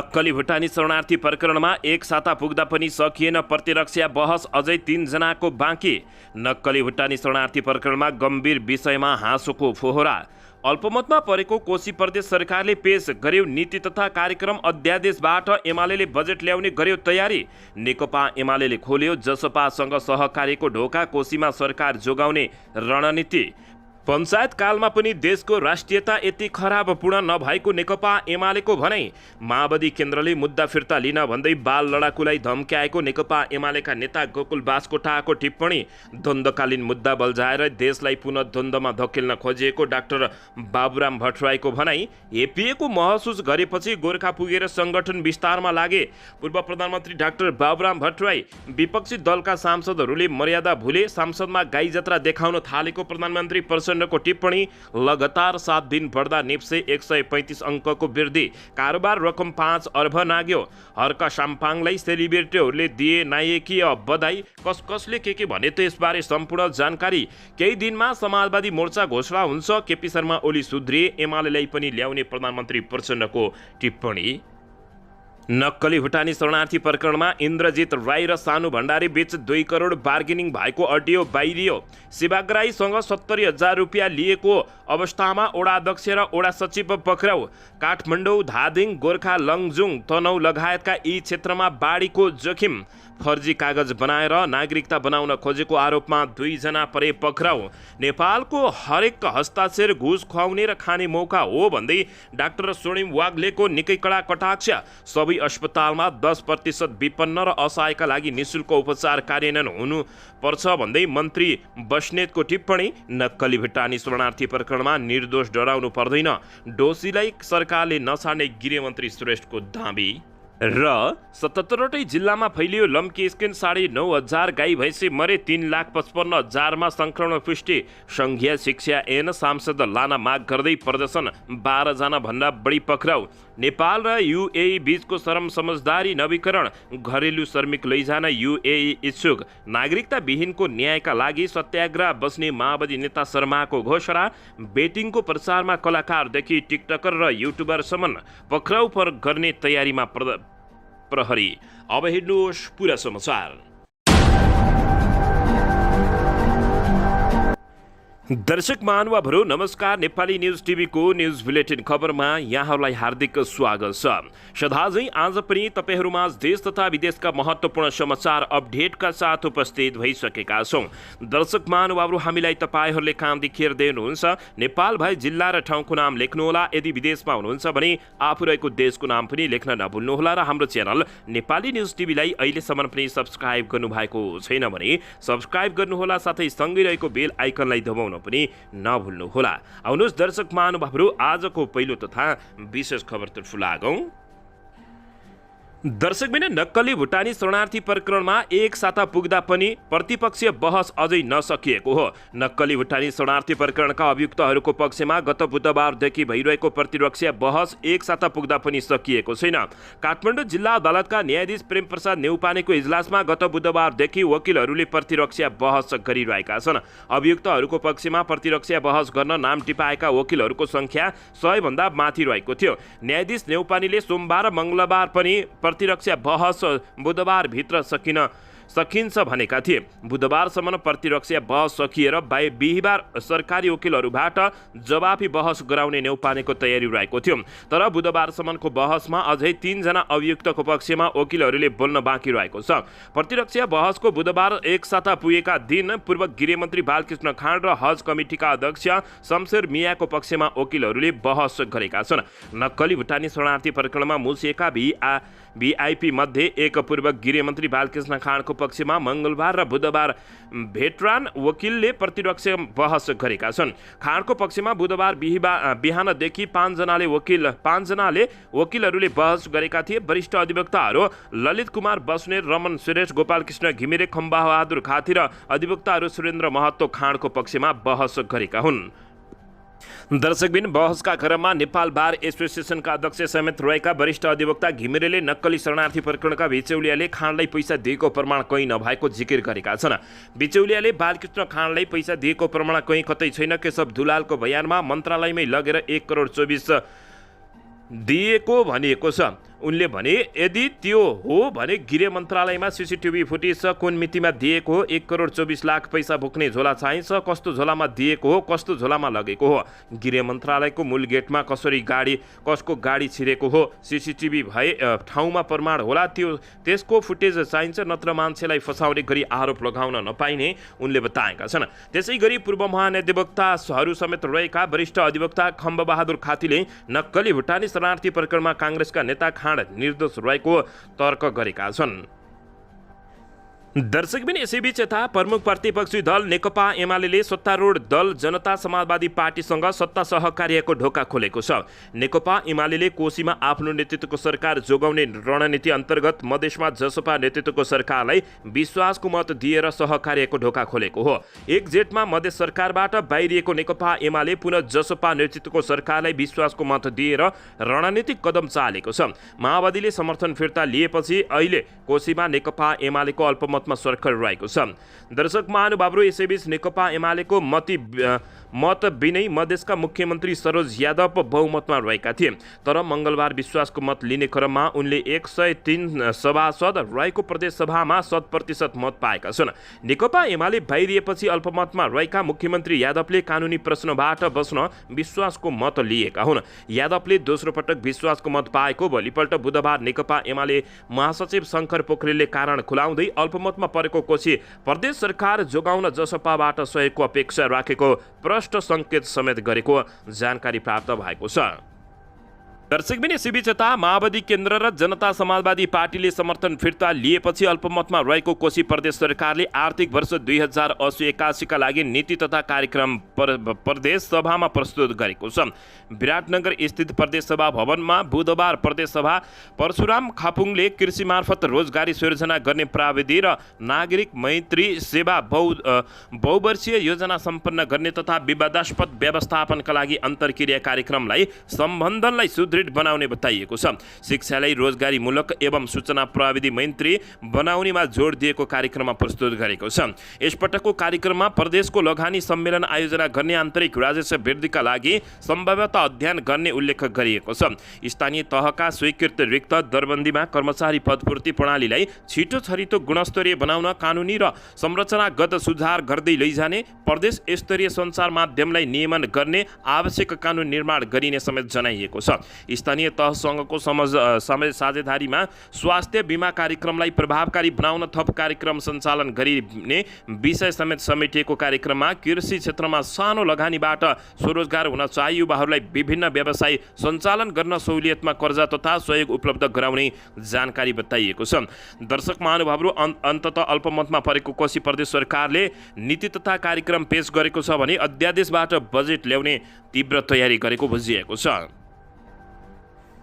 नक्कली भुटानी शरणार्थी प्रकरणमा एक साता पुग्दा पनि सकिएन प्रतिरक्षा बहस, अझै 3 जनाको बाँकी। नक्कली भुटानी शरणार्थी प्रकरणमा गम्भीर विषयमा हाँसोको फोहरा। अल्पमतमा परेको कोशी प्रदेश सरकारले पेश गर्यो नीति तथा कार्यक्रम अध्यादेशबाट एमालेले बजेट ल्याउने गर्यो तयारी। नेकपा एमालेले खोल्यो जसपासँग सहकार्यको ढोका, कोशीमा सरकार जोगाउने रणनीति। पञ्चायत कालमा पनि देशको राष्ट्रियता यति खराब पूर्ण नभएको नेकपा एमालेको भनाइ। माओवादी केन्द्रले मुद्दा फिर्ता लिन भन्दै बाल लडाकुलाई धम्क्याएको नेकपा एमालेका नेता गोकुल बास्कोटाको टिप्पणी। द्वन्द्वकालीन मुद्दा बल्झाएर देशलाई पुनः द्वन्द्वमा धकेल्न खोजिएको डाक्टर बाबुराम भट्टराईको भनाइ। एपिएको महसुस गरेपछि गोर्खा पुगेर संगठन विस्तारमा लागे पूर्व प्रधानमन्त्री डाक्टर बाबुराम भट्टराई। विपक्षी दलका सांसदहरूले मर्यादा भुले, सांसदमा गाई जत्रा देखाउन थालेको प्रधानमन्त्री को टिप्पणी। लगातार 7 दिन बढ्दा निप्से 135 अङ्कको वृद्धि, कारोबार रकम 5 अर्ब नाग्यो। हर्क साम्पाङलाई सेलिब्रिटीहरूले दिए नायकीय बधाई। कसले के भने त यसबारे सम्पूर्ण जानकारी। केही दिनमा समाजवादी मोर्चा घोषणा हुन्छ, केपी शर्मा ओली सुध्रिए, एमालेलाई पनि ल्याउने प्रधानमन्त्री प्रचण्डको टिप्पणी। नक्कली भुटानी शरणार्थी प्रकरणमा इन्द्रजित राई र सानु भण्डारी बीच 2 करोड बार्गेनिङ भएको अडियो बाहिरियो। सेवाग्राहीसँग 70,000 रुपियाँ लिएको अवस्थामा ओडाध्यक्ष र ओडा सचिव पक्राउ। काठमाडौँ, धादिङ, गोर्खा, लङजुङ, तनहु लगायतका यी क्षेत्रमा बाढीको जोखिम। फर्जी कागज बनाएर नागरिकता बनाउन खोजेको आरोपमा 2 जना परे पक्राउ। नेपालको हरेक हस्ताक्षर घुस खुवाउने र खाने मौका हो भन्दै डाक्टर स्वर्णिम वाग्लेको निकै कडा कटाक्ष। सबै अस्पतालमा 10% विपन्न र असहायका लागि निशुल्क उपचार कार्यान्वयन हुनुपर्छ भन्दै मन्त्री बस्नेतको टिप्पणी। नक्कली भुटानी शरणार्थी प्रकरणमा निर्दोष डराउनु पर्दैन, दोषीलाई सरकारले नछाड्ने गृहमन्त्री श्रेष्ठको दाबी। र 77वटै जिल्लामा फैलियो लम्की स्किन, 9,500 गाई भैँसी मरे, 3,55,000मा संक्रमण पुष्टि। संघीय शिक्षा ऐन सांसद लान माग गर्दै प्रदर्शन, 12 जना भन्दा बढी पक्राउ। नेपाल र युएई बीचको श्रम समझदारी नवीकरण, घरेलु श्रमिक लैजान युएई इच्छुक। नागरिकता विहीनको न्यायका लागि सत्याग्रह बस्ने माओवादी नेता शर्माको घोषणा। बेटिङको प्रचारमा कलाकारदेखि टिकटकर र युट्युबरसम्म पक्राउ गर्ने तयारीमा प्रहरी। अब हेर्नुहोस् पुरा समाचार। दर्शक महानुभावहरू नमस्कार। नेपाली न्युज टिभीको न्युज बुलेटिन खबरमा यहाँहरूलाई हार्दिक स्वागत छ। सदाझै आज पनि तपाईहरूमाझ देश तथा विदेशका महत्त्वपूर्ण समाचार अपडेटका साथ उपस्थित भइसकेका छौँ। दर्शक महानुभावहरू, हामीलाई तपाईहरूले काम देखिएर हुनुहुन्छ। नेपाल भए जिल्ला र ठाउँको नाम लेख्नुहोला। यदि विदेशमा हुनुहुन्छ भने आफू रहेको देशको नाम पनि लेख्न नभुल्नुहोला। र हाम्रो च्यानल नेपाली न्युज टिभीलाई अहिलेसम्म पनि सब्सक्राइब गर्नुभएको छैन भने सब्सक्राइब गर्नुहोला, साथै सँगै रहेको बेल आइकनलाई दबाउन पनि नभुल्नुहोला। आउनुहोस् दर्शक महानुभावहरू, आजको पहिलो तथा विशेष खबरतर्फ लागौं। दर्शकबिन, नक्कली भुटानी शरणार्थी प्रकरणमा एक साता पुग्दा पनि प्रतिपक्षीय बहस अझै नसकिएको हो। नक्कली भुटानी शरणार्थी प्रकरणका अभियुक्तहरूको पक्षमा गत बुधबारदेखि भइरहेको प्रतिरक्षा बहस एक साता पुग्दा पनि सकिएको छैन। काठमाडौँ जिल्ला अदालतका न्यायाधीश प्रेम प्रसाद नेउपानेको इजलासमा गत बुधबारदेखि वकिलहरूले प्रतिरक्षा बहस गरिरहेका छन्। अभियुक्तहरूको पक्षमा प्रतिरक्षा बहस गर्न नाम टिपाएका वकिलहरूको संख्या 100 भन्दा माथि रहेको थियो। न्यायाधीश नेउपानेले सोमबार र मङ्गलबार पनि प्रतिरक्षा बहस बुधबार भित्र सकिन्छ भनेका थिए। बुधबारसम्म प्रतिरक्षा बहस सकिएर बिहिबार सरकारी वकिलहरूबाट जवाफी बहस गराउने नेउपानेको तयारी रहेको थियो। तर बुधबारसम्मको बहसमा अझै 3 जना अभियुक्तको पक्षमा वकिलहरूले बोल्न बाँकी रहेको छ। प्रतिरक्षा बहसको बुधबार एक साता पुगेका दिन पूर्व गृहमन्त्री बालकृष्ण खाँड र हज कमिटीका अध्यक्ष शमशेर मियाको पक्षमा वकिलहरूले बहस गरेका छन्। नक्कली भुटानी शरणार्थी प्रकरणमा मुसिएका भिआइपी मध्ये एक पूर्व गृहमन्त्री बालकृष्ण खाँडको पक्षमा मंगलबार र बुधबार भेटरान वकिलले प्रतिरक्षा बहस गरेका छन्। खाँडको पक्षमा बुधबार बिहानदेखि 5 जनाले वकिलहरूले बहस गरेका थिए। वरिष्ठ अधिवक्ताहरू ललित कुमार बस्नेत, रमन सुरेश, गोपालकृष्ण घिमिरे, खम्बहादुर खाती र अधिवक्ताहरू सुरेन्द्र महतो खाँडको पक्षमा बहस गरेका हुन्। दर्शकबिन, बहसका क्रममा नेपाल बार एसोसिएसनका अध्यक्ष समेत रहेका वरिष्ठ अधिवक्ता घिमिरेले नक्कली शरणार्थी प्रकरणका बिचौलियाले खाँडलाई पैसा दिएको प्रमाण कहीँ नभएको जिकिर गरेका छन्। बिचौलियाले बालकृष्ण खाँडलाई पैसा दिएको प्रमाण कहीँ कतै छैन। केशव दुलालको बयानमा मन्त्रालयमै लगेर 1 करोड 24 दिएको भनिएको छ। उनले भने यदि त्यो हो भने गृह मन्त्रालयमा सीसीटीभी फुटेज छ, कुन मितिमा दिएको हो, 1,24,00,000 पैसा बोक्ने झोला चाहिन्छ, कस्तो झोलामा दिएको हो, कस्तो झोलामा लगेको हो, गृह मन्त्रालयको मूल गेटमा कसको गाडी छिरेको हो, सीसीटीभी भए ठाउँमा प्रमाण होला, त्यसको फुटेज चाहिन्छ, नत्र मान्छेलाई फसाउने गरी आरोप लगाउन नपाइने उनले बताएका छन्। त्यसै गरी पूर्व महाधिवक्ताहरू समेत रहेका वरिष्ठ अधिवक्ता खम्बबहादुर खातीले नक्कली भुटानी शरणार्थी प्रकरणमा काङ्ग्रेसका नेता खाँड निर्दोष रहेको तर्क गरेका छन्। दर्शकबिन यसैबीच यता प्रमुख प्रतिपक्षी दल नेकपा एमाले सत्तारूढ दल जनता समाजवादी पार्टीसँग सत्ता सहकार्यको ढोका खोलेको छ। नेकपा एमाले कोशीमा आफ्नो नेतृत्वको सरकार जोगाउने रणनीति अन्तर्गत मधेसमा जसपा नेतृत्वको सरकारलाई विश्वासको मत दिएर सहकार्यको ढोका खोलेको हो। 1 जेठमा मधेस सरकारबाट बाहिरिएको नेकपा एमाले पुनः जसपा नेतृत्वको सरकारलाई विश्वासको मत दिएर रणनीतिक कदम चालेको छ। माओवादीले समर्थन फिर्ता लिएपछि अहिले कोशीमा नेकपा एमालेको अल्पमत सरकार रहेको छ। दर्शक महानुभावहरू, यसैबीच नेकपा एमालेको मत बिनै मधेसका मुख्यमन्त्री सरोज यादव बहुमतमा रहेका थिए, तर मङ्गलबार विश्वासको मत लिने क्रममा उनले 103 सभासद रहेको प्रदेश सभामा 100% मत पाएका छन्। नेकपा एमाले बाहिरिएपछि अल्पमतमा रहेका मुख्यमन्त्री यादवले कानुनी प्रश्नबाट बस्न विश्वासको मत लिएका हुन्। यादवले दोस्रो पटक विश्वासको मत पाएको भोलिपल्ट बुधबार नेकपा एमाले महासचिव शङ्कर पोखरेलले कारण खुलाउँदै अल्पमतमा परेको कोशी प्रदेश सरकार जोगाउन जसपाबाट सहयोगको अपेक्षा राखेको प्रष्ट सङ्केत समेत गरेको जानकारी प्राप्त भएको छ। दर्शकबिन यसैबीच यता माओवादी केन्द्र र जनता समाजवादी पार्टीले समर्थन फिर्ता लिएपछि अल्पमतमा रहेको कोशी प्रदेश सरकारले आर्थिक वर्ष 2080-81 का लागि नीति तथा कार्यक्रम प्रदेश सभामा प्रस्तुत गरेको छ। विराटनगर स्थित प्रदेश सभा भवनमा बुधबार प्रदेश सभा परशुराम खापुङले कृषि मार्फत रोजगारी सिर्जना गर्ने प्राविधि र नागरिक मैत्री सेवा बहुवर्षीय योजना सम्पन्न गर्ने तथा विवादास्पद व्यवस्थापनका लागि अन्तर्क्रिया कार्यक्रमलाई सम्बन्धनलाई सुदृढ बनाउने बताइएको छ। शिक्षालाई रोजगारीमूलक एवं सूचना प्रविधि मैत्री बनाउनेमा जोड दिएको कार्यक्रममा प्रस्तुत गरेको छ। यसपटकको कार्यक्रममा प्रदेशको लगानी सम्मेलन आयोजना गर्ने आन्तरिक राजस्व वृद्धिका लागि सम्भाव्यता अध्ययन गर्ने उल्लेख गरिएको छ। स्थानीय तहका स्वीकृत रिक्त दरबन्दीमा कर्मचारी पदपूर्ति प्रणालीलाई छिटो छरितो गुणस्तरीय बनाउन कानुनी र संरचनागत सुधार गर्दै लैजाने, प्रदेश स्तरीय सञ्चार माध्यमलाई नियमन गर्ने आवश्यक कानुन निर्माण गरिने समेत जनाइएको छ। स्थानीय तहसँगको साझेदारीमा स्वास्थ्य बिमा कार्यक्रमलाई प्रभावकारी बनाउन थप कार्यक्रम सञ्चालन गरिने विषय समेत समेटिएको कार्यक्रममा कृषि क्षेत्रमा सानो लगानीबाट स्वरोजगार हुन चाहे युवाहरूलाई विभिन्न व्यवसाय सञ्चालन गर्न सहुलियतमा कर्जा तथा सहयोग उपलब्ध गराउने जानकारी बताइएको छ। दर्शक महानुभावहरू, अन्ततः अल्पमतमा परेको कोशी प्रदेश सरकारले नीति तथा कार्यक्रम पेश गरेको छ भने अध्यादेशबाट बजेट ल्याउने तीव्र तयारी गरेको बुझिएको छ।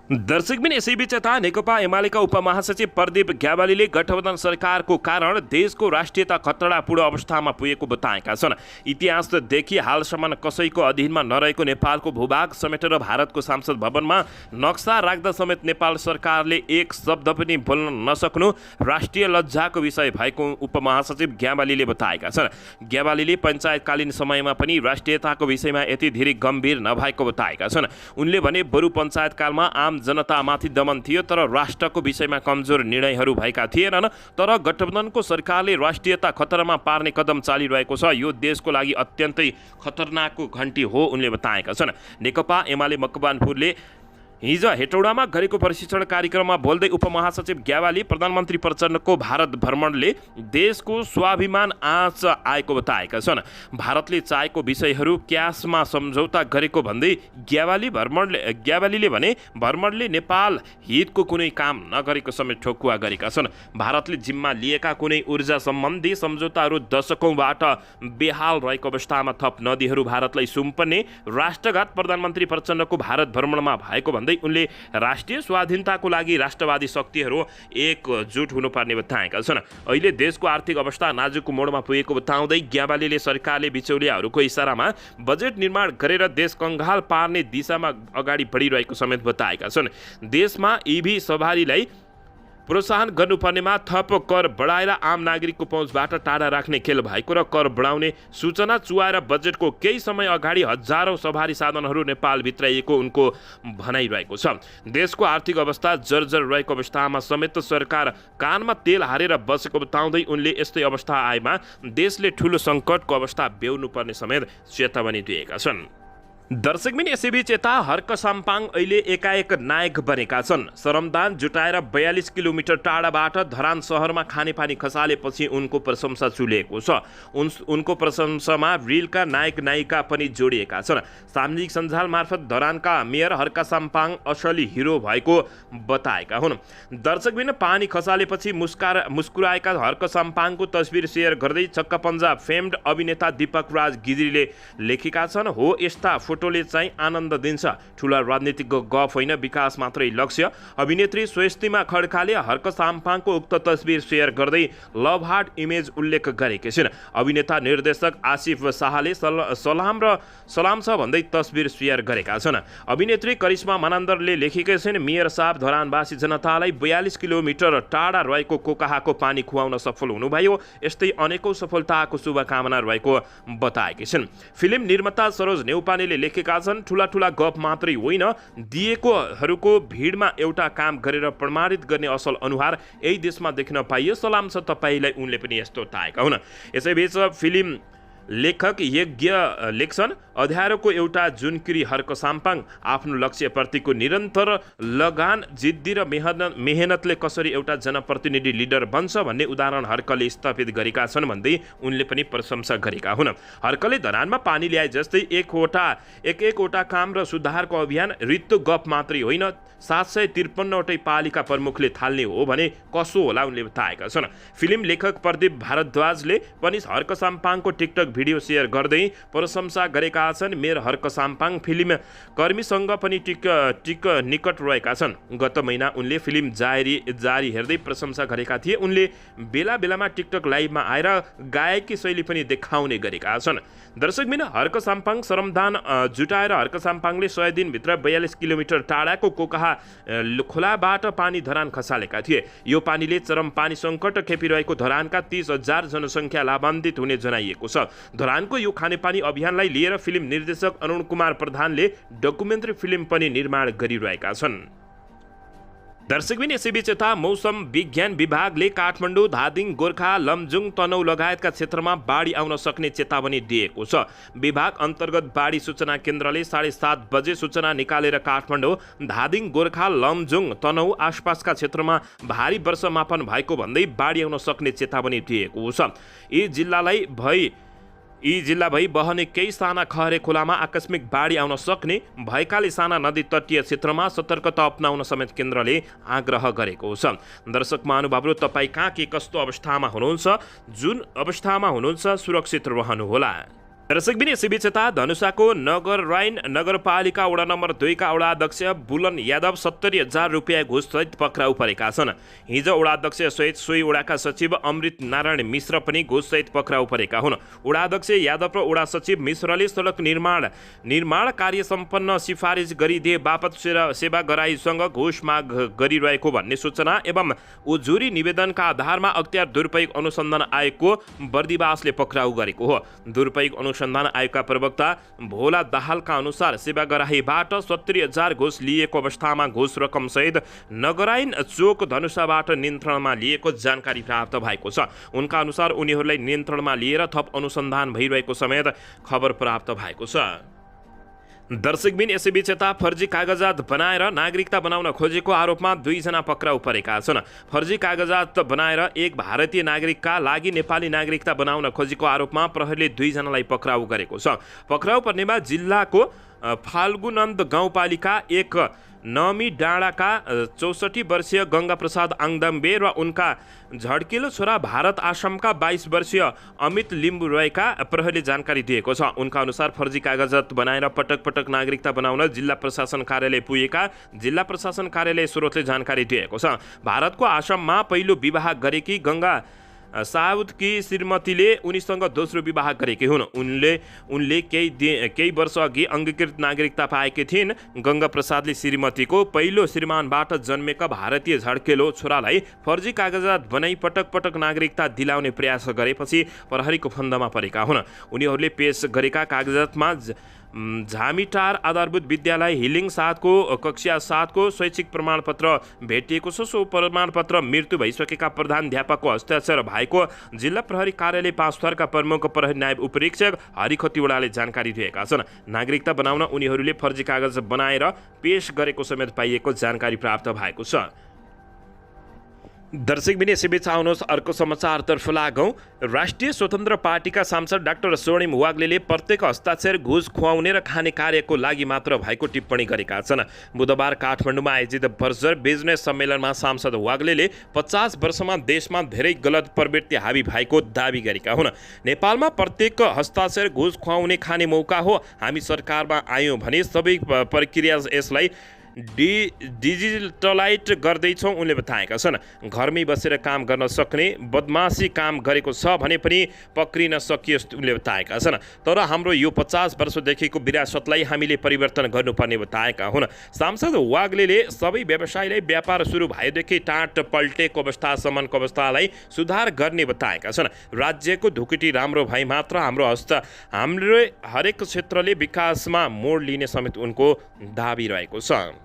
दर्शकबिन यसैबीच यता नेकपा एमालेका उपमहासचिव प्रदीप ग्यावालीले गठबन्धन सरकारको कारण देशको राष्ट्रियता खतरापूर्ण अवस्थामा पुगेको बताएका छन्। इतिहासदेखि हालसम्म कसैको अधीनमा नरहेको नेपालको भूभाग समेटेर भारतको संसद भवनमा नक्सा राख्दा समेत नेपाल सरकारले एक शब्द पनि बोल्न नसक्नु राष्ट्रिय लज्जाको विषय भएको उपमहासचिव ग्यावालीले बताएका छन्। ग्यावालीले पञ्चायतकालीन समयमा पनि राष्ट्रियताको विषयमा यति धेरै गम्भीर नभएको बताएका छन्। उनले भने बरु पञ्चायतकालमा आम जनतामाथि दमन थियो तर राष्ट्रको विषयमा कमजोर निर्णयहरू भएका थिएनन्, तर गठबन्धनको सरकारले राष्ट्रियता खतरामा पार्ने कदम चालिरहेको छ। यो देशको लागि अत्यन्तै खतरनाकको घण्टी हो उनले बताएका छन्। नेकपा एमाले मकवानपुरले हिजो हेटौडामा गरेको प्रशिक्षण कार्यक्रममा बोल्दै उपमहासचिव ग्यावाली प्रधानमन्त्री प्रचण्डको भारत भ्रमणले देशको स्वाभिमान आँच आएको बताएका छन्। भारतले चाहेको विषयहरू क्यासमा सम्झौता गरेको भन्दै ग्यावालीले भने भ्रमणले नेपाल हितको कुनै काम नगरेको समेत ठोकुवा गरेका छन्। भारतले जिम्मा लिएका कुनै ऊर्जा सम्बन्धी सम्झौताहरू दशकौँबाट बेहाल रहेको अवस्थामा थप नदीहरू भारतलाई सुम्पर्ने राष्ट्रघात प्रधानमन्त्री प्रचण्डको भारत भ्रमणमा भएको भन्दै उनले राष्ट्रिय स्वाधीनताको लागि राष्ट्रवादी शक्तिहरू एकजुट हुनुपर्ने बताएका छन्। अहिले देशको आर्थिक अवस्था नाजुक मोडमा पुगेको बताउँदै ग्यावालीले सरकारले बिचौलियाहरूको इसारामा बजेट निर्माण गरेर देश कङ्गाल पार्ने दिशामा अगाडि बढिरहेको समेत बताएका छन्। देशमा ईभी सवारीलाई प्रोत्साहन गर्नुपर्नेमा थप कर बढाएर आम नागरिकको पहुँचबाट टाढा राख्ने खेल भएको र कर बढाउने सूचना चुहाएर बजेटको केही समय अगाडि हजारौं सवारी साधनहरू नेपाल भित्राइएको उनको भनाइरहेको छ। देशको आर्थिक अवस्था जर्जर रहेको अवस्थामा समेत सरकार कानमा तेल हारेर बसेको बताउँदै उनले यस्तै अवस्था आएमा देशले ठूलो सङ्कटको अवस्था बेहोर्नु पर्ने समेत चेतावनी दिएका छन्। दर्शकबिन यसैबीच यता हर्क साम्पाङ अहिले एकाएक नायक बनेका छन्। श्रमदान जुटाएर 42 किलोमिटर टाढाबाट धरान सहरमा खानेपानी खसालेपछि उनको प्रशंसा चुलिएको छ। उनको प्रशंसामा रिलका नायक नायिका पनि जोडिएका छन्। सामाजिक सञ्जाल मार्फत धरानका मेयर हर्क साम्पाङ असली हिरो भएको बताएका हुन्। दर्शकबिन पानी खसालेपछि मुस्कुराएका हर्क साम्पाङको तस्बिर सेयर गर्दै चक्क पन्जाब फेम्ड अभिनेता दीपक राज गिरीले लेखेका छन्, हो यस्ता फोटोले चाहिँ आनन्द दिन्छ। ठुला राजनीतिक गफ होइन, विकास मात्रै लक्ष्य। अभिनेत्री स्वस्तिमा खड्काले हर्क साम्पाङको उक्त तस्बिर सेयर गर्दै लभ हार्ट इमेज उल्लेख गरेकी छिन्। अभिनेता निर्देशक आसिफ शाहले सलाम छ भन्दै तस्बिर सेयर गरेका छन्। अभिनेत्री करिश्मा मनान्दरले लेखेकै छिन्, मेयर साहब धरानवासी जनतालाई 42 किलोमिटर टाढा रहेको कोकाहाको पानी खुवाउन सफल हुनुभयो। यस्तै अनेकौं सफलताको शुभकामना रहेको बताएकी छिन्। फिल्म निर्माता सरोज नेउपानेले लेखेका छन्, ठुला ठुला गफ मात्रै होइन, दिएकोहरूको भिडमा एउटा काम गरेर प्रमाणित गर्ने असल अनुहार यही देशमा देख्न पाइयो। सलाम छ तपाईलाई, उनले पनि यस्तो ताएका हुन्। यसैबीच फिल्म लेखक यज्ञ लेख्छन्, अध्यारोको एउटा जुनकिरी हर्क साम्पाङ आफ्नो लक्ष्यप्रतिको निरन्तर लगान, जिद्दी र मेहनतले कसरी एउटा जनप्रतिनिधि लिडर बन्छ भन्ने उदाहरण हर्कले स्थापित गरेका छन् भन्दै उनले पनि प्रशंसा गरेका हुन्। हर्कले धरानमा पानी ल्याए जस्तै एकवटा काम र सुधारको अभियान रित्तो गफ मात्रै होइन, 753वटै पालिका प्रमुखले थाल्ने हो भने कसो होला उनले बताएका छन्। फिल्म लेखक प्रदीप भारद्वाजले पनि हर्क साम्पाङको टिकटक भिडियो सेयर गर्दै प्रशंसा गरेका छन्। मेयर हर्क साम्पाङ फिल्म कर्मीसँग पनि टिक निकट रहेका छन्। गत महिना उनले फिल्म जारी हेर्दै प्रशंसा गरेका थिए। उनले बेला बेलामा टिकटक लाइभमा आएर गायकी शैली पनि देखाउने गरेका छन्। दर्शकबिन हर्क साम्पाङ श्रमदान जुटाएर हर्क साम्पाङले 100 दिनभित्र 42 किलोमिटर टाढाको कोकाहा खोलाबाट पानी धरान खसालेका थिए। यो पानीले चरम पानी सङ्कट खेपिरहेको धरानका 30,000 जनसङ्ख्या लाभान्वित हुने जनाइएको छ। धरानको यो खानेपानी अभियानलाई लिएर फिल्म निर्देशक अरुण कुमार प्रधानले डकुमेन्ट्री फिल्म पनि निर्माण गरिरहेका छन्। दर्शकबिन यसैबीच यता मौसम विज्ञान विभागले काठमाडौँ, धादिङ, गोर्खा, लमजुङ, तनहुँ लगायतका क्षेत्रमा बाढी आउन सक्ने चेतावनी दिएको छ। विभाग अन्तर्गत बाढी सूचना केन्द्रले 7:30 बजे सूचना निकालेर काठमाडौँ, धादिङ, गोर्खा, लमजुङ, तनहुँ आसपासका क्षेत्रमा भारी वर्षामापन भएको भन्दै बाढी आउन सक्ने चेतावनी दिएको छ। यी जिल्ला भई बहने केही साना खहरे खोलामा आकस्मिक बाढी आउन सक्ने भएकाले साना नदी तटीय क्षेत्रमा सतर्कता अपनाउन समेत केन्द्रले आग्रह गरेको छ। दर्शक महानुभावहरू, तपाईँ कहाँ के कस्तो अवस्थामा हुनुहुन्छ, जुन अवस्थामा हुनुहुन्छ सुरक्षित रहनुहोला। दर्शकबिन यसैबीच यता धनुषाको नगरराइन नगरपालिका वडा नम्बर 2 का वडाध्यक्ष बुलन यादव 70,000 रुपियाँ घुससहित पक्राउ परेका छन्। हिजो वडाध्यक्ष सहित सोही वडाका सचिव अमृत नारायण मिश्र पनि घुससहित पक्राउ परेका हुन्। वडाध्यक्ष यादव र वडा सचिव मिश्रले सडक निर्माण कार्य सम्पन्न सिफारिस गरिदिए बापत सेवा गराईसँग घुस माग गरिरहेको भन्ने सूचना एवं उजुरी निवेदनका आधारमा अख्तियार दुरुपयोग अनुसन्धान आयोगको बर्दिवासले पक्राउ गरेको हो। दुरुपयोग अनुसन्धान आयोगका प्रवक्ता भोला दाहालका अनुसार सेवाग्राहीबाट 70,000 घुस लिएको अवस्थामा घुस रकम सहित नगराइन चोक धनुषाबाट नियन्त्रणमा लिएको जानकारी प्राप्त भएको छ। उनका अनुसार उनीहरूलाई नियन्त्रणमा लिएर थप अनुसन्धान भइरहेको समेत खबर प्राप्त भएको छ। दर्शकबिन यसैबीच यता फर्जी कागजात बनाएर नागरिकता बनाउन खोजेको आरोपमा 2 जना पक्राउ परेका छन्। फर्जी कागजात बनाएर एक भारतीय नागरिकका लागि नेपाली नागरिकता बनाउन खोजेको आरोपमा प्रहरीले 2 जनालाई पक्राउ गरेको छ। पक्राउ पर्नेमा जिल्लाको फाल्गुनन्द गाउँपालिका 1 नमी डाँडाका 64 वर्षीय गंगा प्रसाद आङदाम्बे र उनका झड्किलो छोरा भारत आश्रमका 22 वर्षीय अमित लिम्बू रहेका प्रहरीले जानकारी दिएको छ। उनका अनुसार फर्जी कागजात बनाएर पटक पटक नागरिकता बनाउन जिल्ला प्रशासन कार्यालय पुगेका जिल्ला प्रशासन कार्यालय स्रोतले जानकारी दिएको छ। भारतको आश्रममा पहिलो विवाह गरेकी साउदकी श्रीमतीले उनीसँग दोस्रो विवाह गरेकी हुन्। उनले केही वर्ष अघि अङ्गीकृत नागरिकता पाएकी थिइन्। गङ्गा प्रसादले श्रीमतीको पहिलो श्रीमानबाट जन्मेका भारतीय झड्केलो छोरालाई फर्जी कागजात बनाई पटक पटक नागरिकता दिलाउने प्रयास गरेपछि प्रहरीको फन्दामा परेका हुन्। उनीहरूले पेश गरेका कागजातमा झामीटार आधारभूत विद्यालय हिलिङ 7को कक्षा 7को शैक्षिक प्रमाणपत्र भेटिएको छ। सो प्रमाणपत्र मृत्यु भइसकेका प्रधानाध्यापकको हस्ताक्षर भएको जिल्ला प्रहरी कार्यालय पाँचथरका प्रमुख प्रहरी नायब उपरीक्षक हरि खतिवडाले जानकारी दिएका छन्। नागरिकता बनाउन उनीहरूले फर्जी कागज बनाएर पेश गरेको समेत पाइएको जानकारी प्राप्त भएको छ। दर्शकबिन यसैबीच आउनुहोस् अर्को समाचारतर्फ लागौँ। राष्ट्रिय स्वतन्त्र पार्टीका सांसद डाक्टर स्वर्णिम वाग्लेले प्रत्येक हस्ताक्षर घुस खुवाउने र खाने कार्यको लागि मात्र भएको टिप्पणी गरेका छन्। बुधबार काठमाडौँमा आयोजित बर्जर बिजनेस सम्मेलनमा सांसद वाग्लेले 50 वर्षमा देशमा धेरै गलत प्रवृत्ति हावी भएको दावी गरेका हुन्। नेपालमा प्रत्येक हस्ताक्षर घुस खुवाउने खाने मौका हो। हामी सरकारमा आयौँ भने सबै प्रक्रिया यसलाई डिजिटलाइज गर्दैछौँ उनले बताएका छन्। घरमै बसेर काम गर्न सक्ने बदमासी काम गरेको छ भने पनि पक्रिन सकियोस् उनले बताएका छन्। तर हाम्रो यो 50 वर्षदेखिको विरासतलाई हामीले परिवर्तन गर्नुपर्ने बताएका हुन्। सांसद वाग्लेले सबै व्यवसायलाई व्यापार सुरु भएदेखि टाँट पल्टेको अवस्थासम्मको अवस्थालाई सुधार गर्ने बताएका छन्। राज्यको ढुकुटी राम्रो भए मात्र हाम्रो हरेक क्षेत्रले विकासमा मोड लिने समेत उनको दाबी रहेको छ।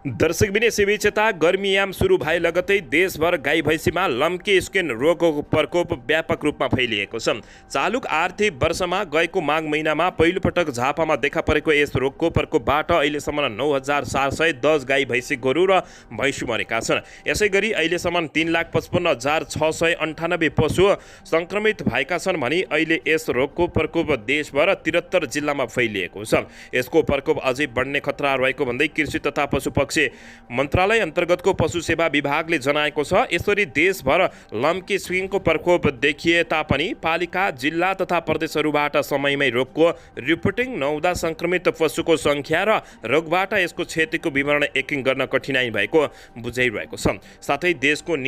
दर्शकबिन यसैबीच यता गर्मीयाम सुरु भए लगतै देशभर गाई भैँसीमा लम्की स्किन रोगको प्रकोप व्यापक रूपमा फैलिएको छ। चालुक आर्थिक वर्षमा गएको माघ महिनामा पहिलोपटक झापामा देखा परेको यस रोगको प्रकोपबाट अहिलेसम्म 9,710 गाई भैँसी गोरु र भैँसी मरेका छन्। यसै गरी अहिलेसम्म 3,55,698 पशु सङ्क्रमित भएका छन् भने अहिले यस रोगको प्रकोप देशभर 73 जिल्लामा फैलिएको छ। यसको प्रकोप अझै बढ्ने खतरा रहेको भन्दै कृषि तथा पशुपक्षी मन्त्रालय अन्तर्गतको पशु सेवा विभागले जनाएको छ। यसरी देशभर लम्की स्किनको प्रकोप देखिए तापनि पालिका जिल्ला तथा प्रदेशहरूबाट समयमै रोगको रिपोर्टिङ नहुँदा सङ्क्रमित पशुको सङ्ख्या र रोगबाट यसको क्षतिको विवरण एकिङ गर्न कठिनाइ भएको बुझाइरहेको छ। साथै देशको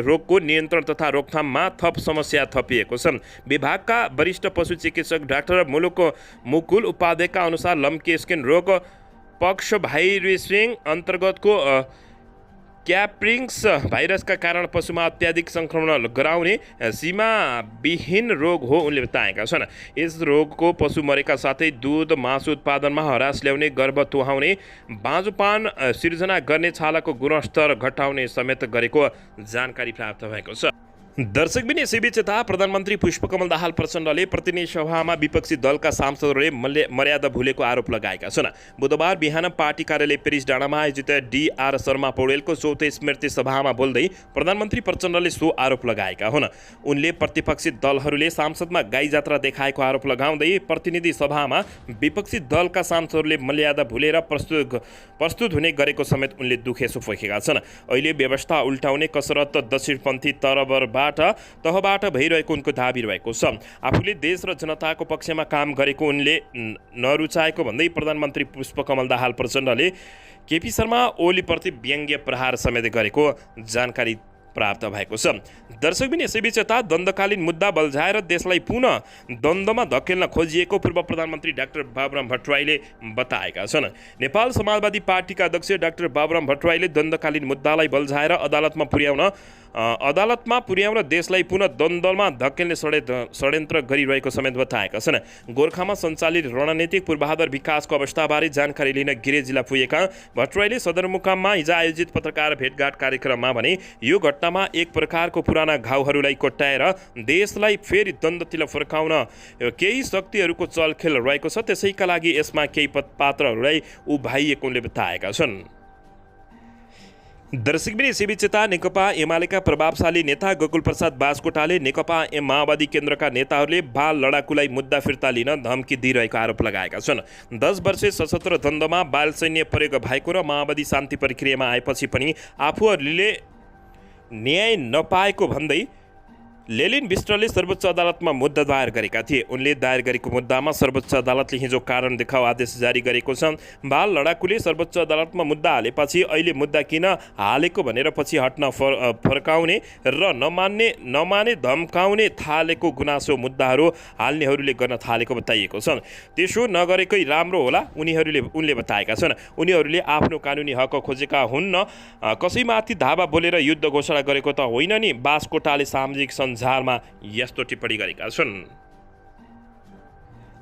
रोगको नियन्त्रण तथा रोकथाममा थप समस्या थपिएको छ। विभागका वरिष्ठ पशु चिकित्सक डाक्टर मुकुल उपाध्यायका अनुसार लम्की स्किन रोग पक्ष भाइरसिङ अन्तर्गतको क्याप्रिङ्स भाइरसका कारण पशुमा अत्याधिक सङ्क्रमण गराउने सीमाविहीन रोग हो उनले बताएका छन्। यस रोगको पशु मरेका साथै दुध मासु उत्पादनमा हरास ल्याउने गर्भ तुहाउने बाँझोपन सिर्जना गर्ने छालाको गुणस्तर घटाउने समेत गरेको जानकारी प्राप्त भएको छ। दर्शकबिन यसैबीच यता प्रधानमन्त्री पुष्पकमल दाहाल प्रचण्डले प्रतिनिधि सभामा विपक्षी दलका सांसदहरूले मर्यादा भुलेको आरोप लगाएका छन्। बुधबार बिहान पार्टी कार्यालय पेरिस डाँडामा आयोजित डीआर शर्मा पौडेलको 4थो स्मृति सभामा बोल्दै प्रधानमन्त्री प्रचण्डले सो आरोप लगाएका हुन्। उनले प्रतिपक्षी दलहरूले सांसदमा गाई जात्रा देखाएको आरोप लगाउँदै प्रतिनिधि सभामा विपक्षी दलका सांसदहरूले मर्यादा भुलेर प्रस्तुत हुने गरेको समेत उनले दुखेसो पोखेका छन्। अहिले व्यवस्था उल्टाउने कसरत दक्षिणपन्थी तहबाट भइरहेको उनको दाबी रहेको छ। आफूले देश र जनताको पक्षमा काम गरेको उनले नरुचाएको भन्दै प्रधानमन्त्री पुष्पकमल दाहाल प्रचण्डले केपी शर्मा ओलीप्रति व्यङ्ग्य प्रहार समेत गरेको जानकारी प्राप्त भएको छ। दर्शकबिन यसैबीच यता द्वन्द्वकालीन मुद्दा बल्झाएर देशलाई पुनः द्वन्द्वमा धकेल्न खोजिएको पूर्व प्रधानमन्त्री डाक्टर बाबुराम भट्टराईले बताएका छन्। नेपाल समाजवादी पार्टीका अध्यक्ष डाक्टर बाबुराम भट्टराईले द्वन्द्वकालीन मुद्दालाई बल्झाएर अदालतमा पुर्याउन देशलाई पुनः द्वन्द्वमा धकेल्ने षड्यन्त्र गरिरहेको समेत बताएका छन्। गोर्खामा सञ्चालित रणनीतिक पूर्वाधार विकासको अवस्थाबारे जानकारी लिन गिरिज जिल्ला पुगेका भट्टराईले सदरमुकाममा हिजो आयोजित पत्रकार भेटघाट कार्यक्रममा भने यो घटनामा एक प्रकारको पुराना घाउहरूलाई कोट्याएर देशलाई फेरि द्वन्द्वतिर फर्काउन केही शक्तिहरूको चलखेल रहेको छ। त्यसैका लागि यसमा केही पात्रहरूलाई उभाइएको उनले बताएका छन्। दर्शकबिन यसैबीच यता नेकपा एमालेका प्रभावशाली नेता गोकुल प्रसाद बाजकोटाले नेकपा माओवादी केन्द्रका नेताहरूले बाल लडाकुलाई मुद्दा फिर्ता लिन धम्की दिइरहेको आरोप लगाएका छन्। 10 वर्षे सशस्त्र द्वन्द्वमा बाल सैन्य प्रयोग भएको र माओवादी शान्ति प्रक्रियामा आएपछि पनि आफूहरूले न्याय नपाएको भन्दै लेलिन विष्टले सर्वोच्च अदालतमा मुद्दा दायर गरेका थिए। उनले दायर गरेको मुद्दामा सर्वोच्च अदालतले हिजो कारण देखाऊ आदेश जारी गरेको छ। बाल लडाकुले सर्वोच्च अदालतमा मुद्दा हालेपछि अहिले मुद्दा किन हालेको भनेर पछि हट्न फर्काउने र नमाने धम्काउने थालेको गुनासो मुद्दाहरू हाल्नेहरूले गर्न थालेको बताइएको छ। त्यसो नगरेकै राम्रो होला उनले बताएका छन्। उनीहरूले आफ्नो कानुनी हक खोजेका हुन्न, कसैमाथि धावा बोलेर युद्ध घोषणा गरेको त होइन नि। बासकोटाले सामाजिक सञ्जालमा यस्तो टिप्पणी गरेका छन्।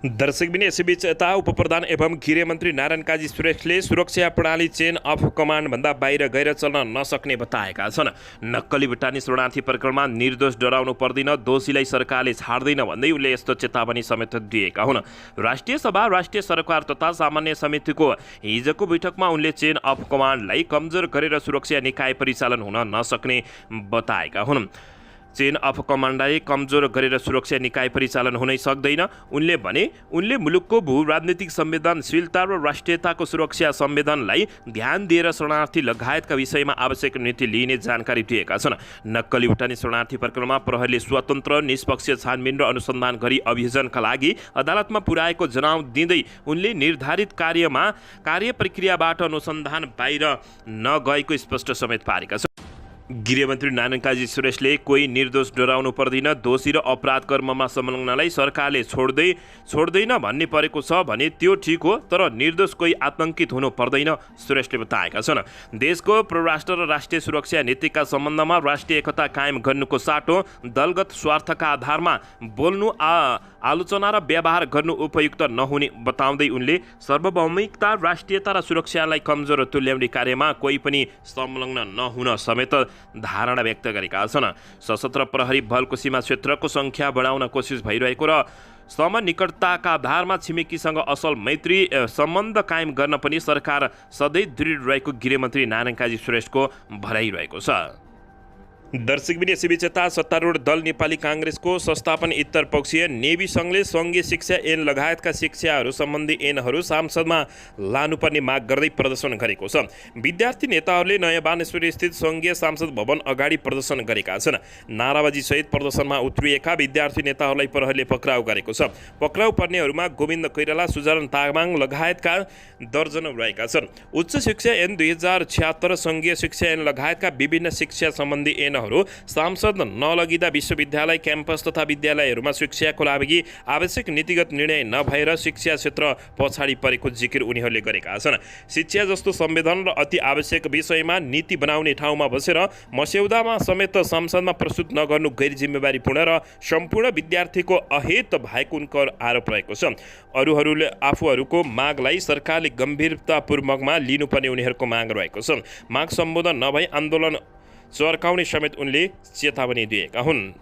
दर्शकबिन यसैबीच यता उपप्रधान एवं गृहमन्त्री नारायण काजी श्रेष्ठले सुरक्षा प्रणाली चेन अफ कमान्डभन्दा बाहिर गएर चल्न नसक्ने बताएका छन्। नक्कली भुटानी शरणार्थी प्रकरणमा निर्दोष डराउनु पर्दैन, दोषीलाई सरकारले छाड्दैन भन्दै उनले यस्तो चेतावनी समेत दिएका हुन्। राष्ट्रिय सभा, राष्ट्रिय सरकार तथा सामान्य समितिको हिजोको बैठकमा उनले चेन अफ कमान्डलाई कमजोर गरेर सुरक्षा निकाय परिचालन हुन नसक्ने बताएका हुन्। चेन अफ कमान्डलाई कमजोर गरेर सुरक्षा निकाय परिचालन हुनै सक्दैन। उनले मुलुकको भू राजनीतिक संवेदनशीलता र राष्ट्रियताको सुरक्षा संवेदनलाई ध्यान दिएर शरणार्थी लगायतका विषयमा आवश्यक नीति लिइने जानकारी दिएका छन्। नक्कली भुटानी शरणार्थी प्रकरणमा प्रहरीले स्वतन्त्र निष्पक्ष छानबिन र अनुसन्धान गरी अभियोजनका लागि अदालतमा पुर्याएको जनाउ दिँदै उनले निर्धारित कार्य प्रक्रियाबाट अनुसन्धान बाहिर नगएको स्पष्ट समेत पारेका छन्। गृहमन्त्री नारायण काजी श्रेष्ठले कोही निर्दोष डराउनु पर्दैन, दोषी र अपराध कर्ममा संलग्नलाई सरकारले छोड्दैन भन्ने परेको छ भने त्यो ठिक हो, तर निर्दोष कोही आतंकित हुनु पर्दैन, श्रेष्ठले बताएका छन्। देशको परराष्ट्र र राष्ट्रिय सुरक्षा नीतिका सम्बन्धमा राष्ट्रिय एकता कायम गर्नुको साटो दलगत स्वार्थका आधारमा बोल्नु, आलोचना र व्यवहार गर्नु उपयुक्त नहुने बताउँदै उनले सार्वभौमिकता, राष्ट्रियता र सुरक्षालाई कमजोर तुल्याउने कार्यमा कोही पनि संलग्न नहुन समेत धारणा व्यक्त गरेका छन्। सशस्त्र प्रहरी बलको सीमा क्षेत्रको सङ्ख्या बढाउन कोसिस भइरहेको र समनिकटताका आधारमा छिमेकीसँग असल मैत्री सम्बन्ध कायम गर्न पनि सरकार सधैँ दृढ रहेको गृहमन्त्री नारायण काजी श्रेष्ठको भनाइरहेको छ। दर्शकबिन यसैबीच यता सत्तारूढ दल नेपाली काङ्ग्रेसको संस्थापन इत्तर पक्षीय नेवी सङ्घले सङ्घीय शिक्षा ऐन लगायतका शिक्षाहरू सम्बन्धी ऐनहरू संसदमा लानुपर्ने माग गर्दै प्रदर्शन गरेको छ। विद्यार्थी नेताहरूले नयाँ बानेश्वर स्थित सङ्घीय संसद भवन अगाडि प्रदर्शन गरेका छन्। नाराबाजी सहित प्रदर्शनमा उत्रिएका विद्यार्थी नेताहरूलाई प्रहरीले पक्राउ गरेको छ। पक्राउ पर्नेहरूमा गोविन्द कोइराला, सुजरण तामाङ लगायतका दर्जनौं रहेका छन्। उच्च शिक्षा ऐन 2076, सङ्घीय शिक्षा ऐन लगायतका विभिन्न शिक्षा सम्बन्धी ऐन सांसद नलगिँदा विश्वविद्यालय क्याम्पस तथा विद्यालयहरूमा शिक्षाको लागि आवश्यक नीतिगत निर्णय नभएर शिक्षा क्षेत्र पछाडि परेको जिकिर उनीहरूले गरेका छन्। शिक्षा जस्तो संवेदन र अति आवश्यक विषयमा नीति बनाउने ठाउँमा बसेर मस्यौदामा समेत संसदमा प्रस्तुत नगर्नु गैर जिम्मेवारीपूर्ण र सम्पूर्ण विद्यार्थीको अहित भएको उनको आरोप रहेको छ। अरूहरूले आफूहरूको मागलाई सरकारले गम्भीरतापूर्वकमा लिनुपर्ने उनीहरूको माग रहेको छ। माग सम्बोधन नभई आन्दोलन चर्काउने समेत उनले चेतावनी दिएका हुन्।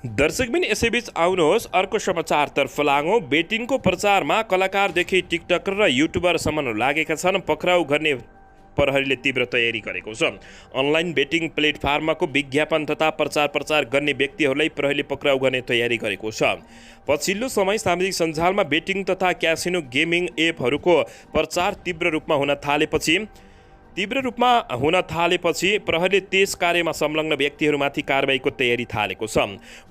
दर्शकबिन यसैबीच आउनुहोस् अर्को समाचारतर्फ लागौँ। बेटिङको प्रचारमा कलाकारदेखि टिकटकर र युट्युबरसम्म लागेका छन्। पक्राउ गर्ने प्रहरीले तीव्र तयारी गरेको छ। अनलाइन बेटिङ प्लेटफर्मको विज्ञापन तथा प्रचार गर्ने व्यक्तिहरूलाई प्रहरीले पक्राउ गर्ने तयारी गरेको छ। पछिल्लो समय सामाजिक सञ्जालमा बेटिङ तथा क्यासिनो गेमिङ एपहरूको प्रचार तीव्र रूपमा हुन थालेपछि प्रहरीले त्यस कार्यमा संलग्न व्यक्तिहरूमाथि कारबाहीको तयारी थालेको छ।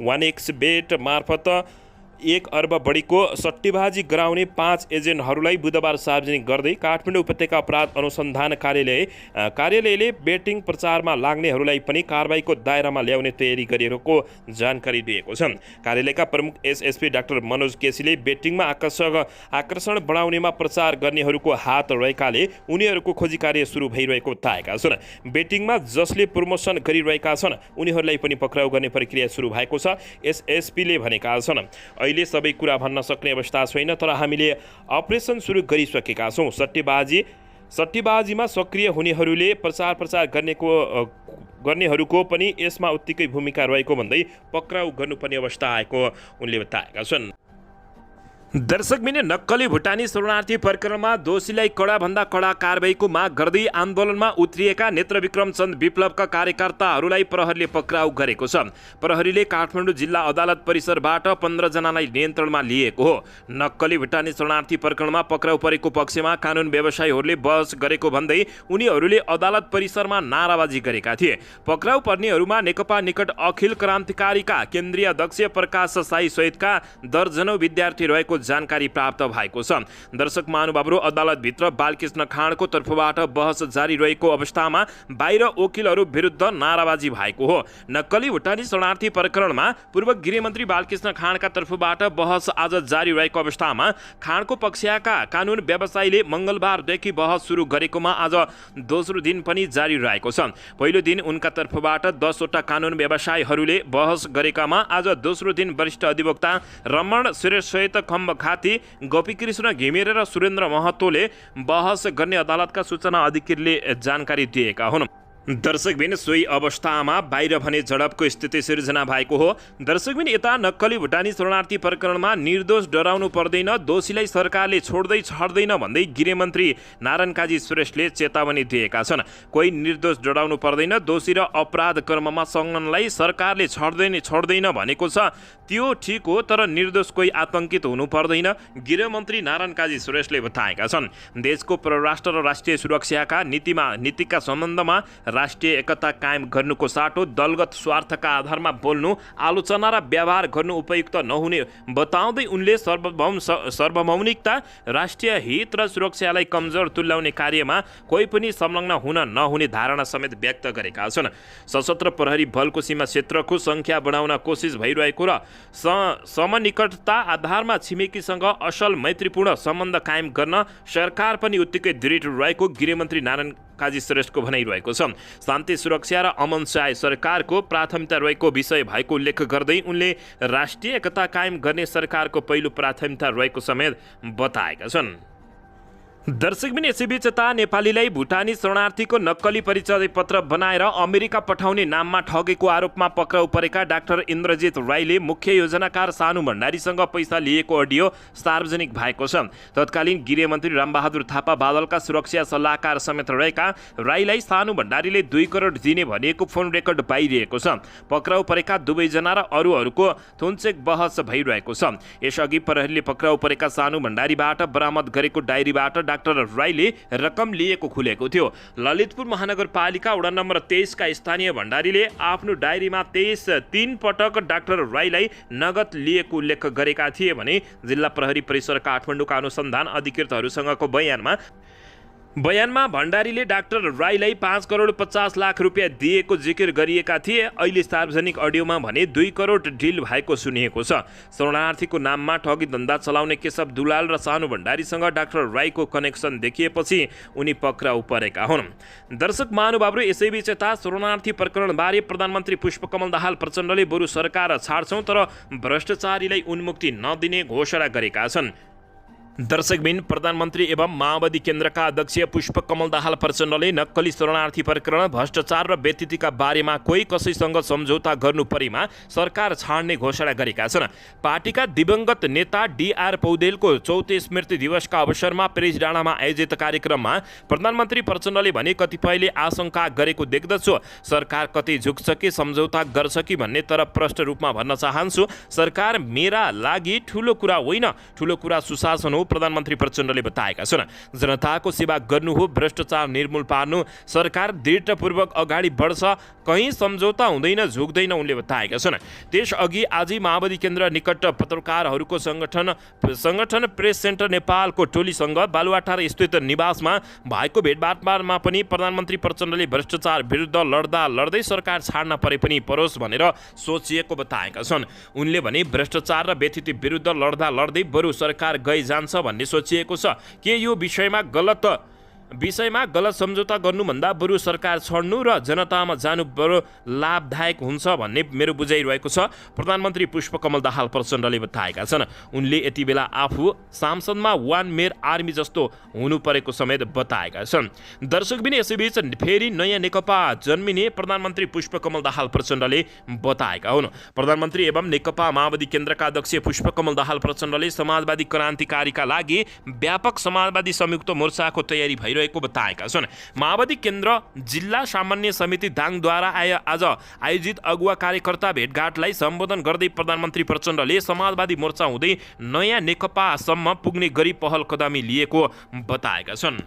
1xBet मार्फत 1 अर्ब बढीको सट्टीबाजी गराउने 5 एजेन्टहरूलाई बुधबार सार्वजनिक गर्दै काठमाडौँ उपत्यका अपराध अनुसन्धान कार्यालयले बेटिङ प्रचारमा लाग्नेहरूलाई पनि कारबाहीको दायरामा ल्याउने तयारी गरिएको जानकारी दिएको छ। कार्यालयका प्रमुख एसएसपी डाक्टर मनोज केसीले बेटिङमा आकर्षण बढाउनेमा प्रचार गर्नेहरूको हात रहेकाले उनीहरूको खोजी कार्य सुरु भइरहेको बताएका छन्। बेटिङमा जसले प्रमोसन गरिरहेका छन् उनीहरूलाई पनि पक्राउ गर्ने प्रक्रिया सुरु भएको छ। एसएसपीले भनेका छन्, अहिले सबै कुरा भन्न सक्ने अवस्था छैन, तर हामीले अपरेसन सुरु गरिसकेका छौँ। सट्टीबाजीमा सक्रिय हुनेहरूले प्रचार गर्नेहरूको पनि यसमा उत्तिकै भूमिका रहेको भन्दै पक्राउ गर्नुपर्ने अवस्था आएको उनले बताएका छन्। दर्शकबिन नक्कली भुटानी शरणार्थी प्रकरणमा दोषीलाई कडाभन्दा कडा कारबाहीको माग गर्दै आन्दोलनमा उत्रिएका नेत्रविक्रम चन्द विप्लवका कार्यकर्ताहरूलाई प्रहरीले पक्राउ गरेको छ। प्रहरीले काठमाडौँ जिल्ला अदालत परिसरबाट 15 जनालाई नियन्त्रणमा लिएको हो। नक्कली भुटानी शरणार्थी प्रकरणमा पक्राउ परेको पक्षमा कानुन व्यवसायीहरूले बहस गरेको भन्दै उनीहरूले अदालत परिसरमा नाराबाजी गरेका थिए। पक्राउ पर्नेहरूमा नेकपा निकट अखिल क्रान्तिकारीका केन्द्रीय अध्यक्ष प्रकाश साई सहितका दर्जनौं विद्यार्थी रहेको जानकारी प्राप्त भएको छ। दर्शक महानुभावहरू, अदालतभित्र बालकृष्ण खाँडको तर्फबाट बहस जारी रहेको अवस्थामा बाहिर वकिलहरू विरुद्ध नाराबाजी भएको हो। नक्कली भुटानी शरणार्थी प्रकरणमा पूर्व गृहमन्त्री बालकृष्ण खाँडका तर्फबाट बहस आज जारी रहेको अवस्थामा खाँडको पक्षका कानुन व्यवसायीले मंगलबारदेखि बहस सुरु गरेकोमा आज दोस्रो दिन पनि जारी रहेको छ। पहिलो दिन उनका तर्फबाट 10 वटा कानुन व्यवसायीहरूले बहस गरेकामा आज दोस्रो दिन वरिष्ठ अधिवक्ता रमण श्रेष्ठ सहित खम्बखाती, गोपीकृष्ण घिमिरे र सुरेन्द्र महतोले बहस गर्ने अदालतका सूचना अधिकारीले जानकारी दिएका हुन्। दर्शकबिन, सोही अवस्थामा बाहिर भने झडपको स्थिति सिर्जना भएको हो। दर्शकबिन, यता नक्कली भुटानी शरणार्थी प्रकरणमा निर्दोष डराउनु पर्दैन, दोषीलाई सरकारले छोड्दै छाड्दैन भन्दै गृहमन्त्री नारायण काजी श्रेष्ठले चेतावनी दिएका छन्। कोही निर्दोष डराउनु पर्दैन, दोषी र अपराध कर्ममा संलग्नलाई सरकारले छोड्दैन भनेको छ त्यो ठिक हो, तर निर्दोष कोही आतंकित हुनु पर्दैन, गृहमन्त्री नारायण काजी श्रेष्ठले बताएका छन्। देशको परराष्ट्र र राष्ट्रिय सुरक्षाका नीतिका सम्बन्धमा राष्ट्रिय एकता कायम गर्नुको साटो दलगत स्वार्थका आधारमा बोल्नु, आलोचना र व्यवहार गर्नु उपयुक्त नहुने बताउँदै उनले सार्वभौमिकता, राष्ट्रिय हित र सुरक्षालाई कमजोर तुल्याउने कार्यमा कोही पनि संलग्न हुन नहुने धारणा समेत व्यक्त गरेका छन्। सशस्त्र प्रहरी बलको सीमा क्षेत्रको संख्या बढाउन कोसिस भइरहेको र समनिकटता आधारमा छिमेकीसँग असल मैत्रीपूर्ण सम्बन्ध कायम गर्न सरकार पनि उत्तिकै दृढ रहेको गृहमन्त्री नारायण काजी श्रेष्ठको भनाइरहेको छ। शान्ति, सुरक्षा र अमन चाहे सरकारको प्राथमिकता रहेको विषय भएको उल्लेख गर्दै उनले राष्ट्रिय एकता कायम गर्ने सरकारको पहिलो प्राथमिकता रहेको समेत बताएका छन्। दर्शकबिन, यसैबीच यता नेपालीलाई भुटानी शरणार्थीको नक्कली परिचय पत्र बनाएर अमेरिका पठाउने नाममा ठगेको आरोपमा पक्राउ परेका डाक्टर इन्द्रजित राईले मुख्य योजनाकार सानु भण्डारीसँग पैसा लिएको अडियो सार्वजनिक भएको छ। तत्कालीन गृहमन्त्री रामबहादुर थापा बादलका सुरक्षा सल्लाहकार समेत रहेका राईलाई सानु भण्डारीले 2 करोड दिने भनिएको फोन रेकर्ड पाइरहेको छ। पक्राउ परेका दुवैजना र अरूहरूको थुनचेक बहस भइरहेको छ। यसअघि प्रहरीले पक्राउ परेका सानु भण्डारीबाट बरामद गरेको डायरीबाट डाक्टर राईले रकम लिएको खुलेको थियो। ललितपुर महानगरपालिका वडा नम्बर 23 का स्थानीय भण्डारीले आफ्नो डायरीमा 3 पटक डाक्टर राईलाई नगद लिएको उल्लेख गरेका थिए भने जिल्ला प्रहरी परिसर काठमाडौँका अनुसन्धान अधिकृतहरूसँगको बयानमा भण्डारीले डाक्टर राईलाई 5 करोड 50 लाख रुपियाँ दिएको जिकिर गरिएका थिए। अहिले सार्वजनिक अडियोमा भने 2 करोड डिल भएको सुनिएको छ। शरणार्थीको नाममा ठगी धन्दा चलाउने केशव दुलाल र सानु भण्डारीसँग डाक्टर राईको कनेक्सन देखिएपछि उनी पक्राउ परेका हुन्। दर्शक महानुभावहरू, यसैबीच यता शरणार्थी प्रकरणबारे प्रधानमन्त्री पुष्पकमल दाहाल प्रचण्डले बरु सरकार छाड्छौँ तर भ्रष्टाचारीलाई उन्मुक्ति नदिने घोषणा गरेका छन्। दर्शकबिन, प्रधानमन्त्री एवं माओवादी केन्द्रका अध्यक्ष पुष्पकमल दाहाल प्रचण्डले नक्कली शरणार्थी प्रकरण, भ्रष्टाचार र व्यतिथिका बारेमा कोही कसैसँग सम्झौता गर्नु परेमा सरकार छाड्ने घोषणा गरेका छन्। पार्टीका दिवंगत नेता डीआर पौडेलको 34 स्मृति दिवसका अवसरमा प्रेस डाँडामा आयोजित कार्यक्रममा प्रधानमन्त्री प्रचण्डले भने कतिपयले आशंका गरेको देख्दछु, सरकार कतै झुक्छ कि सम्झौता गर्छ कि भन्ने, तर प्रष्ट रूपमा भन्न चाहन्छु सरकार मेरा लागि ठुलो कुरा होइन, ठुलो कुरा सुशासन हो, प्रधानमन्त्री प्रचण्डले बताएका छन्। जनताको सेवा गर्नु हो, भ्रष्टाचार निर्मूल पार्नु, सरकार दृढतापूर्वक अगाडि बढ्छ, कहीँ सम्झौता हुँदैन, झुक्दैन उनले बताएका छन्। त्यसअघि आज माओवादी केन्द्र निकट पत्रकारहरूको संगठन प्रेस सेन्टर नेपालको टोलीसँग बालुवाटार स्थित निवासमा भएको भेटघाटमा पनि प्रधानमन्त्री प्रचण्डले भ्रष्टाचार विरुद्ध लड्दै सरकार छाड्न परे पनि परोस् भनेर सोचिएको बताएका छन्। उनले भने भ्रष्टाचार र व्यतिथि विरुद्ध लड्दै बरु सरकार गइ जान्छ भन्ने सोचिएको छ। के यो विषयमा गलत विषयमा गलत सम्झौता गर्नुभन्दा बरु सरकार छोड्नु र जनतामा जानु बरु लाभदायक हुन्छ भन्ने मेरो बुझाइरहेको छ, प्रधानमन्त्री पुष्पकमल दाहाल प्रचण्डले बताएका छन्। उनले यति बेला आफू सांसदमा वान मेयर आर्मी जस्तो हुनु परेको समेत बताएका छन्। दर्शकबिन यसैबीच फेरि नयाँ नेकपा जन्मिने प्रधानमन्त्री पुष्पकमल दाहाल प्रचण्डले बताएका हुन्। प्रधानमन्त्री एवं नेकपा माओवादी केन्द्रका अध्यक्ष पुष्पकमल दाहाल प्रचण्डले समाजवादी क्रान्तिकारीका लागि व्यापक समाजवादी संयुक्त मोर्चाको तयारी भइरहेको बताएका छन्। माओवादी केन्द्र जिल्ला सामान्य समिति दाङद्वारा आज आयोजित अगुवा कार्यकर्ता भेटघाटलाई सम्बोधन गर्दै प्रधानमन्त्री प्रचण्डले समाजवादी मोर्चा हुँदै नयाँ नेकपासम्म पुग्ने गरी पहल कदमी लिएको बताएका छन्।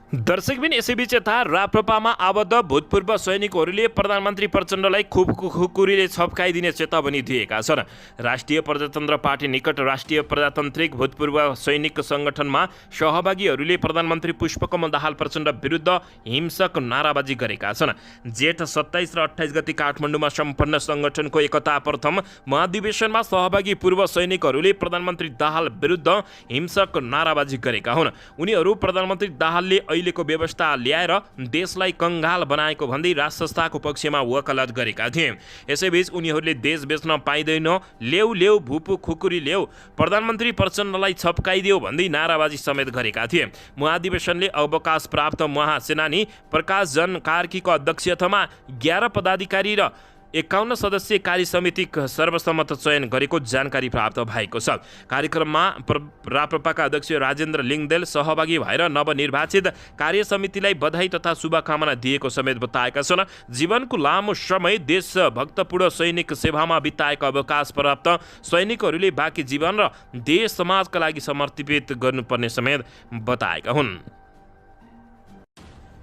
दर्शकबिन यसैबीच यता राप्रपामा आबद्ध भूतपूर्व सैनिकहरूले प्रधानमन्त्री प्रचण्डलाई खुकुरीले छप्काइदिने चेतावनी दिएका छन्। राष्ट्रिय प्रजातन्त्र पार्टी निकट राष्ट्रिय प्रजातान्त्रिक भूतपूर्व सैनिक सङ्गठनमा सहभागीहरूले प्रधानमन्त्री पुष्पकमल दाहाल प्रचण्ड विरुद्ध हिंसक नाराबाजी गरेका छन्। जेठ 27 र 28 गति काठमाडौँमा सम्पन्न सङ्गठनको एकता प्रथम महाधिवेशनमा सहभागी पूर्व सैनिकहरूले प्रधानमन्त्री दाहाल विरुद्ध हिंसक नाराबाजी गरेका हुन्। उनीहरू प्रधानमन्त्री दाहालले अहिलेको व्यवस्था ल्याएर देशलाई कङ्गाल बनाएको भन्दै राज संस्थाको पक्षमा वकालत गरेका थिए। यसैबीच उनीहरूले देश बेच्न पाइँदैन, ल्याउ ल्याउ भुपु खुकुरी ल्याउ, प्रधानमन्त्री प्रचण्डलाई छप्काइदेऊ भन्दै नाराबाजी समेत गरेका थिए। महाधिवेशनले अवकाश प्राप्त महासेनानी प्रकाश जन कार्कीको अध्यक्षतामा 11 पदाधिकारी र 51 सदस्यीय कार्य समिति सर्वसम्मत चयन गरेको जानकारी प्राप्त भएको छ। कार्यक्रममा राप्रपाका अध्यक्ष राजेन्द्र लिङदेल सहभागी भएर नवनिर्वाचित कार्य समितिलाई बधाई तथा शुभकामना दिएको समेत बताएका छन्। जीवनको लामो समय देशभक्तपूर्ण सैनिक सेवामा बिताएको अवकाश प्राप्त सैनिकहरूले बाँकी जीवन र देश समाजका लागि समर्पित गर्नुपर्ने समेत बताएका हुन्।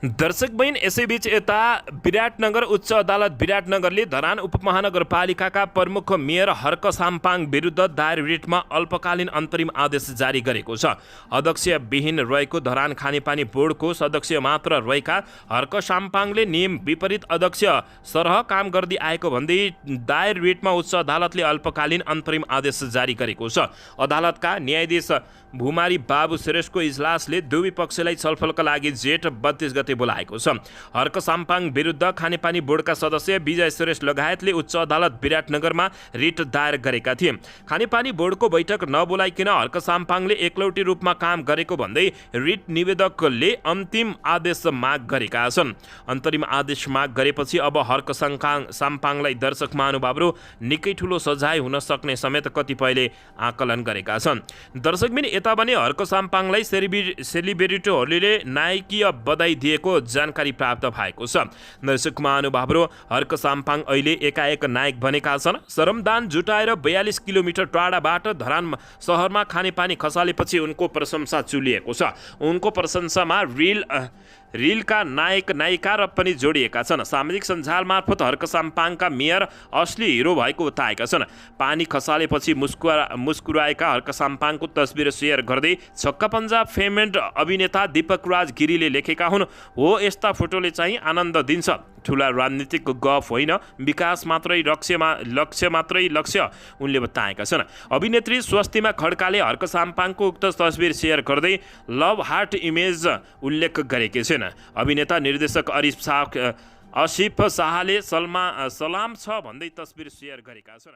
दर्शक बहिन यसैबीच यता विराटनगर उच्च अदालत विराटनगरले धरान उपमहानगरपालिकाका प्रमुख मेयर हर्क साम्पाङ विरुद्ध दायर रिटमा अल्पकालीन अन्तरिम आदेश जारी गरेको छ। अध्यक्ष विहीन रहेको धरान खानेपानी बोर्डको सदस्य मात्र रहेका हर्क साम्पाङले नियम विपरीत अध्यक्ष सरह काम गर्दै आएको भन्दै दायर रिटमा उच्च अदालतले अल्पकालीन अन्तरिम आदेश जारी गरेको छ। अदालतका न्यायाधीश भूमारी बाबु श्रेष्ठको इजलासले दुवै पक्षलाई छलफलका लागि जेठ 32 गते बोलाएको छ। हर्क साम्पाङ विरुद्ध खानेपानी बोर्डका सदस्य विजय श्रेष्ठ लगायतले उच्च अदालत विराटनगरमा रिट दायर गरेका थिए। खानेपानी बोर्डको बैठक नबोलाइकन हर्क साम्पाङले एकलौटी रूपमा काम गरेको भन्दै रिट निवेदकले अन्तिम आदेश माग गरेका छन्। अन्तरिम आदेश माग गरेपछि अब हर्क साम्पाङलाई दर्शक महानुभावहरू निकै ठुलो सजाय हुन सक्ने समेत कतिपयले आकलन गरेका छन्। दर्शकबिन यता भने हर्क साम्पाङलाई सेलिब्रिटीहरूले नायकीय बधाई दिएको जानकारी प्राप्त भएको छ। दर्शक महानुभावहरू हर्क साम्पाङ अहिले एकाएक नायक बनेका छन्। श्रमदान जुटाएर 42 किलोमिटर टाढाबाट धरान सहरमा खानेपानी खसालेपछि उनको प्रशंसा चुलिएको छ। उनको प्रशंसामा रिलका नायक नायिका र पनि जोडिएका छन्। सामाजिक सञ्जाल मार्फत हर्क साम्पाङका मेयर असली हिरो भएको बताएका छन्। पानी खसालेपछि मुस्कुराएका हर्क साम्पाङको तस्बिर सेयर गर्दै छक्का पन्जाब फेम एन्ड अभिनेता दीपक राज गिरीले लेखेका हुन्, हो यस्ता फोटोले चाहिँ आनन्द दिन्छ। ठुला राजनीतिक गफ होइन, विकास मात्रै लक्ष्य मात्रै लक्ष्य, उनले बताएका छन्। अभिनेत्री स्वस्तिमा खड्काले हर्क साम्पाङको उक्त तस्बिर सेयर गर्दै लभ हार्ट इमेज उल्लेख गरेकी छिन्। अभिनेता निर्देशक आसिफ शाहले सलाम छ भन्दै तस्बिर सेयर गरेका छन्।